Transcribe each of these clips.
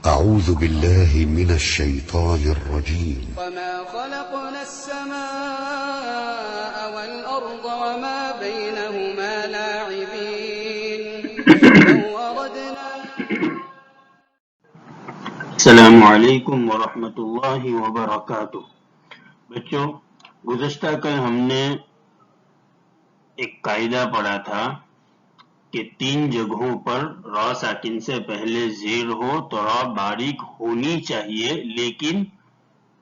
أعوذ بالله من الشيطان الرجيم. وما خلقنا السماء والأرض وما بينهما لاعبين لو أردنا. السلام علیکم ورحمۃ اللہ وبرکاتہ۔ بچوں، گزشتہ کل ہم نے ایک قاعدہ پڑھا تھا کہ 3 جگہوں پر را ساکن سے پہلے زیر ہو تو را باریک ہونی چاہیے لیکن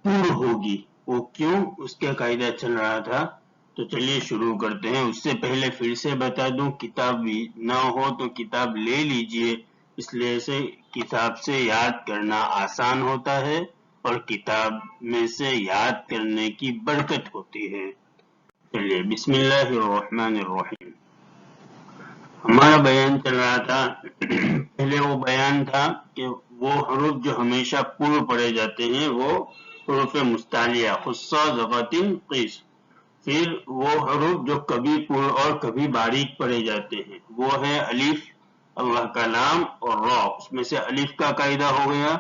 پر ہوگی۔ وہ کیوں، اس کا قاعدہ چل رہا تھا، تو چلیے شروع کرتے ہیں۔ اس سے پہلے پھر سے بتا دوں، کتاب بھی نہ ہو تو کتاب لے لیجئے، اس لیے سے کتاب سے یاد کرنا آسان ہوتا ہے اور کتاب میں سے یاد کرنے کی برکت ہوتی ہے۔ چلیے بسم اللہ الرحمن الرحیم۔ ہمارا بیان چل رہا تھا، پہلے وہ بیان تھا کہ وہ حروف جو ہمیشہ پر پڑے جاتے ہیں وہ حروف مستعلیہ خصہ زغتن قیس، پھر وہ حروف جو کبھی پر اور کبھی باریک پڑے جاتے ہیں وہ ہے الف، اللہ کا نام، اور را۔ اس میں سے الف کا قاعدہ ہو گیا۔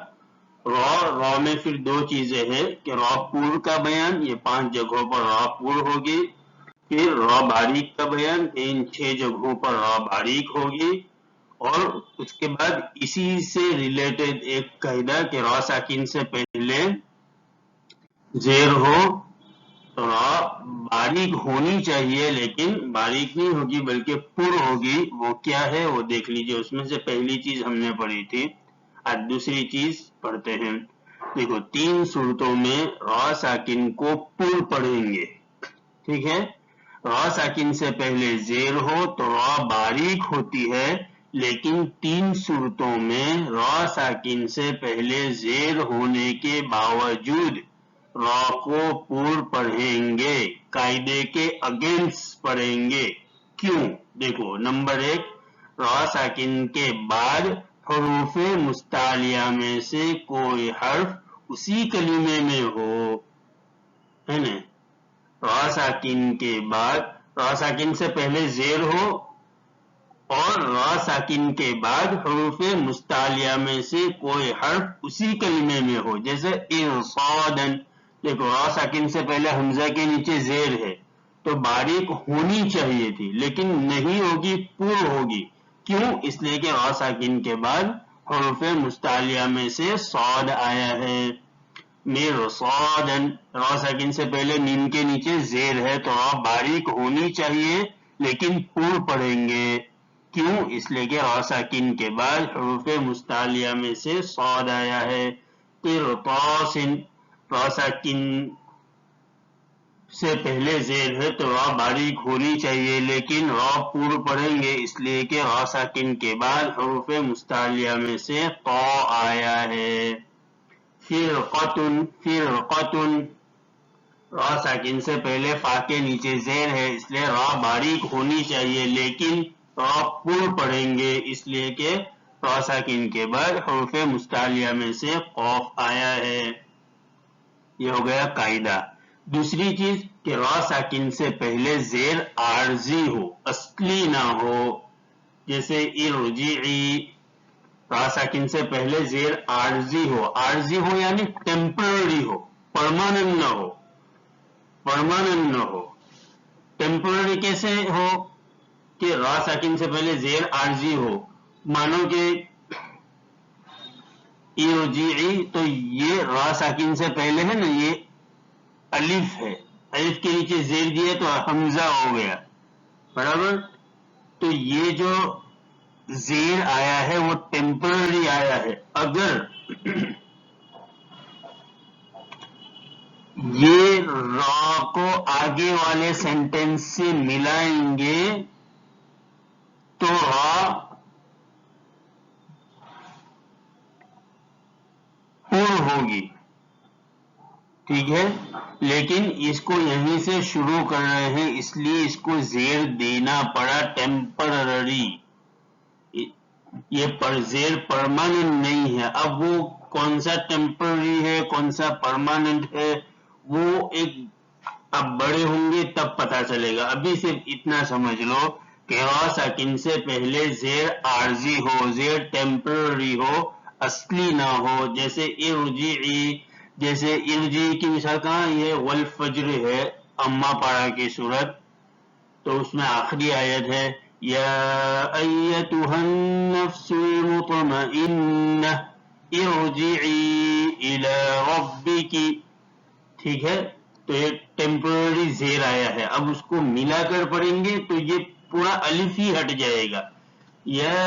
را میں پھر 2 چیزیں ہیں کہ را پور کا بیان، یہ 5 جگہوں پر را پور ہوگی، پھر را باریک کا بیان، ان 6 جگہوں پر را باریک ہوگی، اور اس کے بعد اسی سے ریلیٹڈ ایک قاعدہ کہ را ساکن سے پہلے زیر ہو تو را باریک ہونی چاہیے لیکن باریک نہیں ہوگی بلکہ پر ہوگی۔ وہ کیا ہے وہ دیکھ لیجئے۔ اس میں سے پہلی چیز ہم نے پڑھی تھی، آج دوسری چیز پڑھتے ہیں۔ دیکھو، 3 صورتوں میں را ساکن کو پر پڑھیں گے، ٹھیک ہے؟ را ساکن سے پہلے زیر ہو تو را باریک ہوتی ہے، لیکن 3 صورتوں میں را ساکن سے پہلے زیر ہونے کے باوجود را کو پر پڑھیں گے، قاعدے کے اگینسٹ پڑھیں گے۔ کیوں؟ دیکھو، نمبر 1، را ساکن کے بعد حروف مستعلیہ میں سے کوئی حرف اسی کلمے میں ہو، ہے نا؟ را ساکن کے بعد، را ساکن سے پہلے زیر ہو اور را ساکن کے بعد حروف مستعلیہ میں سے کوئی حرف اسی کلمے میں ہو، جیسے ارصادن۔ دیکھو، را ساکن سے پہلے حمزہ کے نیچے زیر ہے تو باریک ہونی چاہیے تھی لیکن نہیں ہوگی، پر ہوگی۔ کیوں؟ اس لیے کہ را ساکن کے بعد حروف مستعلیہ میں سے صاد آیا ہے۔ مرصادن، را ساکن سے پہلے نیم کے نیچے زیر ہے تو را باریک ہونی چاہیے لیکن پر پڑھیں گے۔ کیوں؟ اس لیے کہ را ساکن کے بعد حروف مستعلیہ میں سے صاد آیا ہے۔ قرطاسن، را ساکن سے پہلے زیر ہے تو را باریک ہونی چاہیے لیکن را پر پڑھیں گے، اس لیے کہ را ساکن کے بعد حروف مستعلیہ میں سے طا آیا ہے۔ فرقتن، فرقتن، را ساکن سے پہلے فا کے نیچے زیر ہے اس لیے را باریک ہونی چاہیے لیکن را پر پڑھیں گے، اس لیے کہ را ساکن کے بعد حروف مستعلیہ میں سے قاف آیا ہے۔ یہ ہو گیا قاعدہ۔ دوسری چیز کہ را ساکن سے پہلے زیر عارضی ہو، اصلی نہ ہو، جیسے ارجعی، را ساکن سے پہلے زیر عارضی ہو۔ عارضی ہو یعنی ٹیمپرری ہو، پرماننٹ نہ ہو، پرماننٹ نہ ہو۔ ٹیمپرری کیسے ہو؟ کہ را ساکن سے پہلے زیر عارضی ہو، مانو کہ ارجعی، تو یہ را ساکن سے پہلے ہے نا، یہ الف ہے، الف کے نیچے زیر دیا تو حمزہ ہو گیا، برابر؟ تو یہ جو زیر آیا ہے وہ ٹیمپرری آیا ہے۔ اگر یہ را کو آگے والے سینٹینس سے ملائیں گے تو را پر ہوگی، ٹھیک ہے؟ لیکن اس کو یہیں سے شروع کر رہے ہیں اس لیے اس کو زیر دینا پڑا ٹیمپرری۔ یہ زیر پرماننٹ نہیں ہے۔ اب وہ کون سا ٹیمپرری ہے کون سا پرماننٹ ہے وہ ایک اب بڑے ہوں گے تب پتا چلے گا۔ ابھی صرف اتنا سمجھ لو کہ را ساکن سے پہلے زیر عارضی ہو، زیر ٹیمپرری ہو، اصلی نہ ہو، جیسے ارجعی، جیسے ارجعی کی مثال کہاں یہ والفجر ہے، اما پارا کی صورت، تو اس میں آخری آیت ہے یا ایتها النفس المطمئنہ ارجعی الی ربک، ٹھیک ہے، تو یہ ٹیمپرری زیر آیا ہے، اب اس کو ملا کر پڑھیں گے تو یہ پورا الف ہی ہٹ جائے گا، یا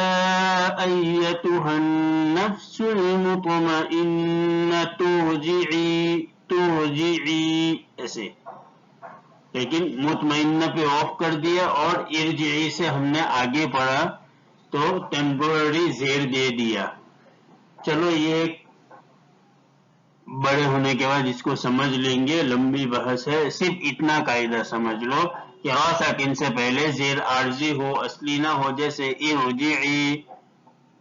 ایتها النفس المطمئنہ ترجعی ایسے، لیکن مطمئنہ پہ آف کر دیا اور ارجعی سے ہم نے آگے پڑھا تو ٹیمپرری زیر دے دیا۔ چلو یہ بڑے ہونے کے بعد اس کو سمجھ لیں گے، لمبی بحث ہے، صرف اتنا قاعدہ سمجھ لو کہ را ساکن سے پہلے زیر عارضی ہو، اصلی نہ ہو، جیسے ارجعی،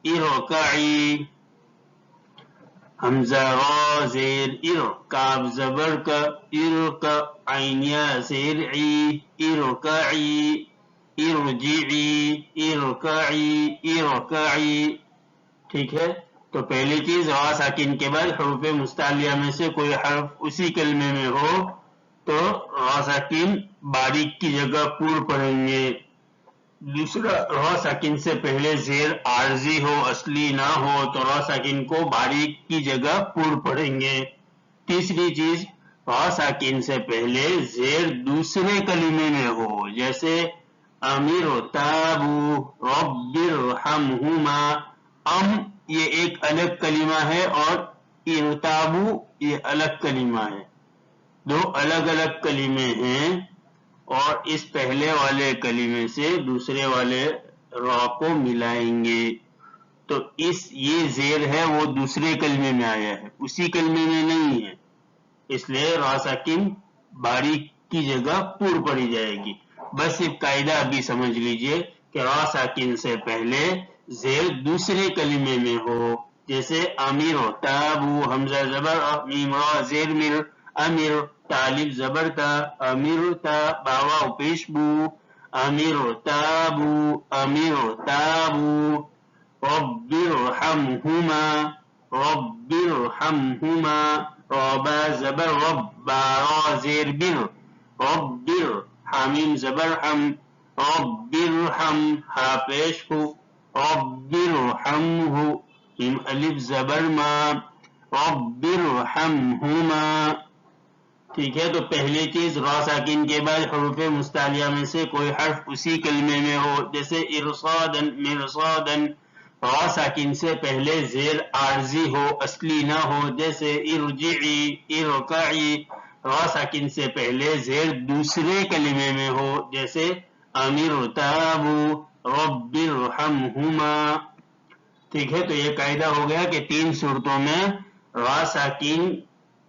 ارکعی، حمزہ را زیر ار، کاف زبر کا ارکع، عینیا زیر عی، ارکعی، ارجعی، ارکعی، ارکعی، ٹھیک ہے، تو پہلی چیز را ساکن کے بعد حروف مستعلیہ میں سے کوئی حرف اسی کلمے میں ہو تو را ساکن باریک کی جگہ پور پڑھیں گے، دوسرا را ساکن سے پہلے زیر عارضی ہو، اصلی نہ ہو تو را ساکن کو باریک کی جگہ پور پڑھیں گے، تیسری چیز را ساکن سے پہلے زیر دوسرے کلمے میں ہو، جیسے امیر تابو رب ارحمہما، یہ ایک الگ کلمہ ہے اور ارتابو یہ الگ کلمہ ہے، دو الگ الگ کلمے ہیں، اور اس پہلے والے کلمے سے دوسرے والے را کو ملائیں گے، تو یہ زیر ہے وہ دوسرے کلمے میں آیا ہے، اسی کلمے میں نہیں ہے، اس لیے را ساکن باریک کی جگہ پور پڑی جائے گی۔ بس ایک قاعدہ ابھی سمجھ لیجئے کہ را ساکن سے پہلے زیر دوسرے کلمے میں ہو، جیسے امیر تابو، حمزہ زبر میم را زیر مر، امیر تالف زبر تا، امیر تا باوا پیش بو، امیر تابو، امیر تابو، رب ارحمہما، رب ارحمہما، ربا زبر رب، بارا زیر بر، رب حامیم زبر حم، رب ارحم، ہا پیش ہو، رب ارحمہ، میم الف زبر ما، رب ارحمہما، ٹھیک ہے، تو پہلی چیز را ساکن کے بعد حروف مستعلیہ میں سے کوئی حرف اسی کلمے میں ہو، جیسے ارصادن، مرصادن، را ساکن سے پہلے زیر عارضی ہو، اصلی نہ ہو، جیسے ارجعی، ارکعی، را ساکن سے پہلے زیر دوسرے کلمے میں ہو، جیسے امیر تابو، رب ارحمہما، ٹھیک ہے، تو یہ قاعدہ ہو گیا کہ تین صورتوں میں را ساکن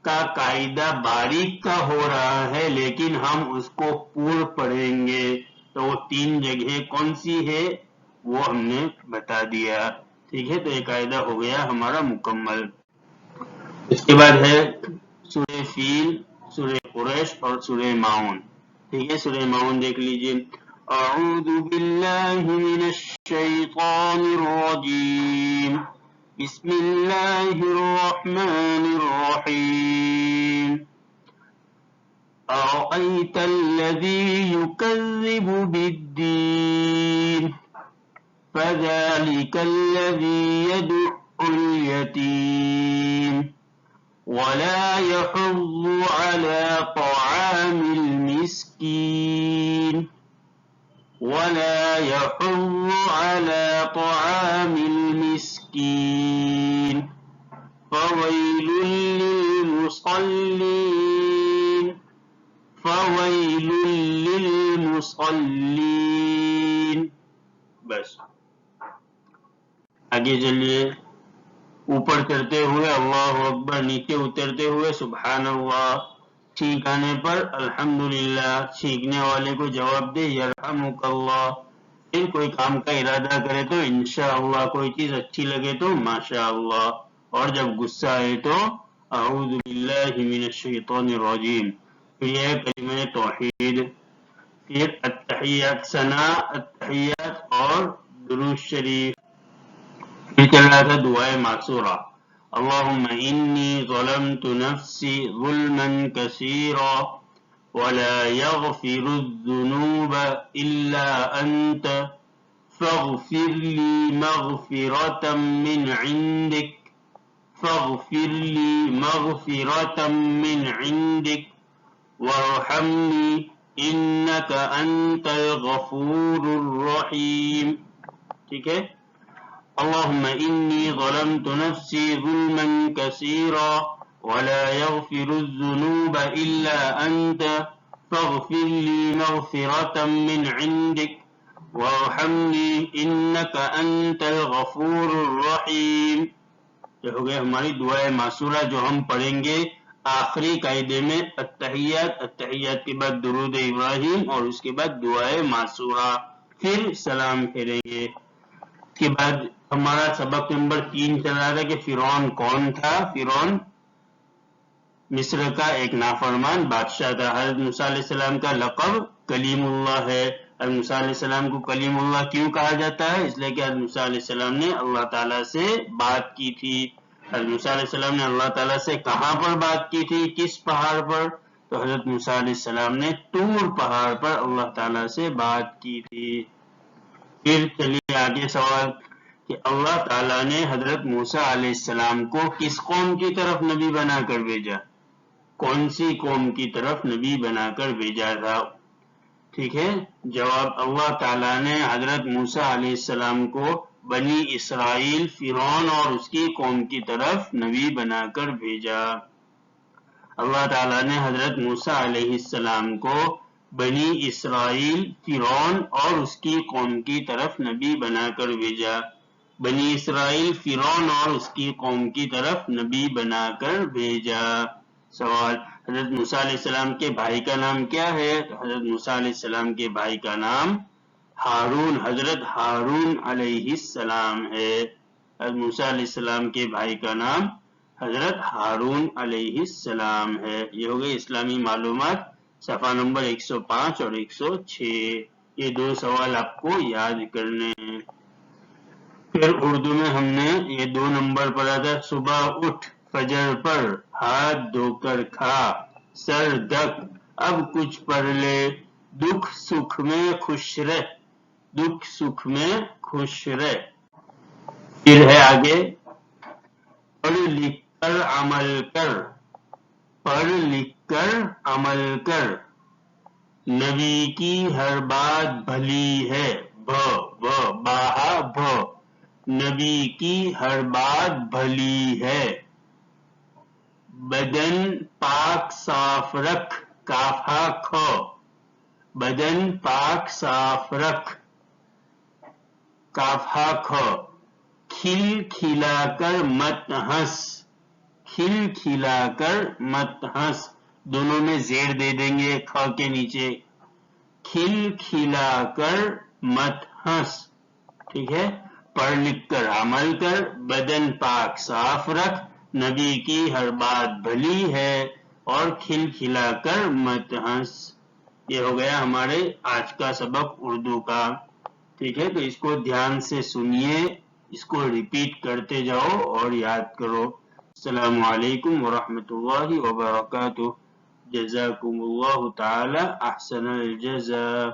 کا قاعدہ باریک کا ہو رہا ہے لیکن ہم اس کو پور پڑھیں گے، تو وہ تین جگہ کون سی ہے وہ ہم نے بتا دیا، ٹھیک ہے، تو یہ قاعدہ ہو گیا ہمارا مکمل۔ اس کے بعد ہے سورہ فیل، سورہ قریش اور سورہ ماؤن، ٹھیک ہے، سورہ ماؤن دیکھ لیجئے، اعوذ باللہ من الشیطان الرجیم، بسم اللہ الرحمن الرحیم، أرأيت الذي يكذب بالدين فذلك الذي يدع اليتيم ولا يحض على طعام المسكين ولا يحض على طعام المسكين فويل للمصلين فويل للمصلين، بس آگے چلیے، اوپر چڑھتے ہوئے اللہ اکبر، نیچے اترتے ہوئے سبحان اللہ، چھینک آنے پر الحمدللہ، چھینکنے والے کو جواب دے یرحمک اللہ، پھر کوئی کام کا ارادہ کرے تو انشاءاللہ، کوئی چیز اچھی لگے تو ماشاءاللہ، اور جب غصہ آئے تو اعوذ باللہ من الشیطان الرجیم، پھر یہ کلمہ توحید، پھر التحیات ثنا، التحیات اور درود شریف، پھر چل رہا تھا دعائے معصورہ، اللہم انی ظلمت نفسی ظلما کثیرا ولا یغفر الذنوب الا انت فاغفر لی مغفرة من عندک فاغفر لی مغفرة من عندک وارحمنی انک انت الغفور الرحیم. ٹھیک ہے، اللہم انی ظلمت نفسی ظلما کثیرا ولا یغفر الذنوب الا انت فاغفر لی مغفرة من عندک وارحمنی انک انت الغفور الرحیم. یہ ہو گئے ہماری دعائے معصورہ جو ہم پڑھیں گے آخری قاعدے میں التحیات، التحیات کے بعد درود ابراہیم اور اس کے بعد دعائے معصورہ، پھر سلام پھیریں گے. اس کے بعد ہمارا سبق نمبر 3 چل رہا تھا کہ فرعون کون تھا. فرعون مصر کا ایک نافرمان بادشاہ تھا. حضرت موسیٰ علیہ السلام کا لقب کلیم اللہ ہے. حضرت موسیٰ علیہ السلام کو کلیم اللہ کیوں کہا جاتا ہے؟ اس لیے کہ حضرت موسیٰ علیہ السلام نے اللہ تعالیٰ سے بات کی تھی. حضرت موسیٰ علیہ السلام نے اللہ تعالیٰ سے کہاں پر بات کی تھی؟ کس پہاڑ پر؟ تو حضرت موسیٰ علیہ السلام نے طور پہاڑ پر اللہ تعالیٰ سے بات کی تھی. پھر چلیے آگے سوال کہ اللہ تعالیٰ نے حضرت موسیٰ علیہ السلام کو کس قوم کی طرف نبی بنا کر بھیجا؟ کون سی قوم کی طرف نبی بنا کر بھیجا تھا؟ ٹھیک ہے، جواب اللہ تعالیٰ نے حضرت موسیٰ علیہ السلام کو بنی اسرائیل فرعون اور اس کی قوم کی طرف نبی بنا کر بھیجا. اللہ تعالیٰ نے حضرت موسیٰ علیہ السلام کو بنی اسرائیل فرعون اور اس کی قوم کی طرف نبی بنا کر بھیجا. بنی اسرائیل فرعون اور اس کی قوم کی طرف نبی بنا کر بھیجا. سوال، حضرت موسیٰ علیہ السلام کے بھائی کا نام کیا ہے؟ حضرت موسیٰ علیہ السلام کے بھائی کا نام ہارون، حضرت ہارون علیہ السلام ہے. حضرت موسیٰ علیہ السلام کے بھائی کا نام حضرت ہارون علیہ السلام ہے. یہ ہو گئی اسلامی معلومات صفحہ نمبر 105 اور 106. یہ دو سوال آپ کو یاد کرنے ہیں. پھر اردو میں ہم نے یہ 2 نمبر پڑھا تھا، صبح اٹھ فجر پڑھ ہاتھ دھو کر کھا سر دھک اب کچھ پڑھ لے دکھ سکھ میں خوش رہ دکھ سکھ میں خوش رہ. پھر ہے آگے پڑھ لکھ کر عمل کر پڑھ لکھ کر عمل کر نبی کی ہر بات بھلی ہے نبی کی ہر بات بھلی ہے. بدن پاک صاف رکھ کافا کھو بدن پاک صاف رکھ کافا کھو کھل کھلا کر مت ہنس کھل کھلا کر مت ہنس. دونوں میں زیر دے دیں گے کھا کے نیچے. کھل کھلا کر مت ہنس. ٹھیک ہے، پڑھ لکھ کر عمل کر بدن پاک صاف رکھ نبی کی ہر بات بھلی ہے اور کھل کھلا کر مت ہنس. یہ ہو گیا ہمارے آج کا سبق اردو کا. ٹھیک ہے، تو اس کو دھیان سے سنیے، اس کو ریپیٹ کرتے جاؤ اور یاد کرو. السلام علیکم ورحمۃ اللہ وبرکاتہ. جزاکم اللہ تعالی احسن الجزاء.